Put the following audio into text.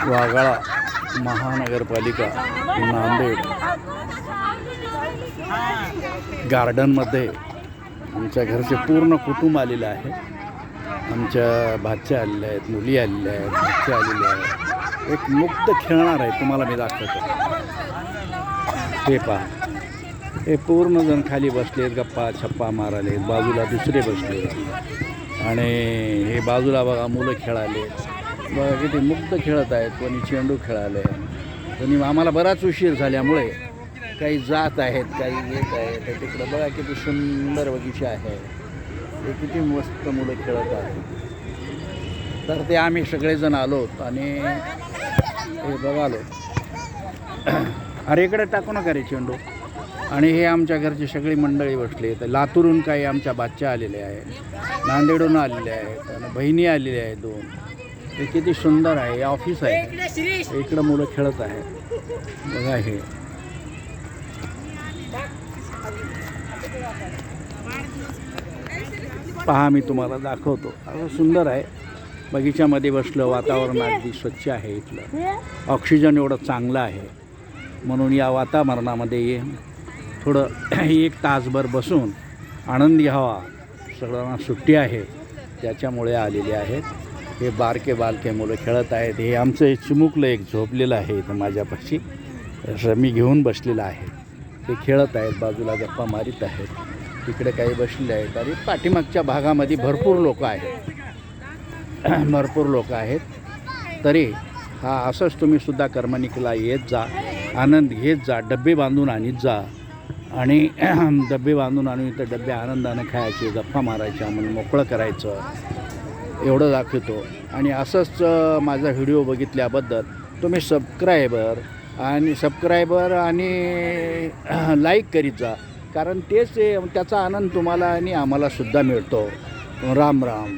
वाघाळा महानगरपालिका नांदेड गार्डनमध्ये आमच्या घरचे पूर्ण कुटुंब आलेलं आहे. आमच्या भाच्या आलेल्या आहेत, मुली आलेल्या आहेत, भाचे आलेले आहेत. एक मुक्त खेळणार आहे, तुम्हाला मी दाखवतो. हे पहा, हे पूर्ण जण खाली बसलेत, गप्पा छप्पा मारालेत. बाजूला दुसरे बसले आणि हे बाजूला बघा मुलं खेळाले. बघा किती मुक्त खेळत आहेत. कोणी चेंडू खेळाले, कोणी. आम्हाला बराच उशीर झाल्यामुळे काही जात आहेत, काही येत आहेत. तिकडं बघा किती सुंदर बगीचा आहे. ते किती मस्त मुलं खेळत आहेत. तर ते आम्ही सगळेजण आलोत आणि हे बघालो. अरे इकडे टाकू नका रे चेंडू. आणि हे आमच्या घरची सगळी मंडळी बसली. तर लातूरून काही आमच्या बाच्या आलेल्या आहेत, नांदेडून आलेल्या आहेत आणि बहिणी आलेल्या आहेत 2. हे किती सुंदर आहे. हे ऑफिस आहे. इकडं मुलं खेळत आहेत. बघा हे पहा, मी तुम्हाला दाखवतो. असं सुंदर आहे. बगीच्यामध्ये बसलं, वातावरण अगदी स्वच्छ आहे. इथलं ऑक्सिजन एवढं चांगलं आहे. म्हणून या वातावरणामध्ये थोडं 1 तासभर बसून आनंद घ्यावा. सगळ्यांना सुट्टी आहे त्याच्यामुळे आलेले आहेत. हे बारके मुलं खेळत आहेत. हे आमचं चिमुकलं एक झोपलेलं आहे इथं माझ्यापाशी. असं मी घेऊन बसलेलं आहे. ते खेळत आहेत, बाजूला गप्पा मारीत आहेत. तिकडे काही बसलेले आहेत. आणि पाठीमागच्या भागामध्ये भरपूर लोक आहेत. भरपूर लोक आहेत. तरी हा असंच तुम्ही सुद्धा करमणुकीला येत जा, आनंद घेत जा. डबे बांधून आणीत जा आणि डबे बांधून आणून इथं डबे आनंदाने खायचे, गप्पा मारायच्या, म्हणून मोकळं करायचं. एवढं दाखवतो. आणि असंच माझा व्हिडिओ बघितल्याबद्दल तुम्ही सबस्क्रायबर आणि लाईक करीत जा. कारण तेच त्याचा आनंद तुम्हाला आणि आम्हालासुद्धा मिळतो. राम राम.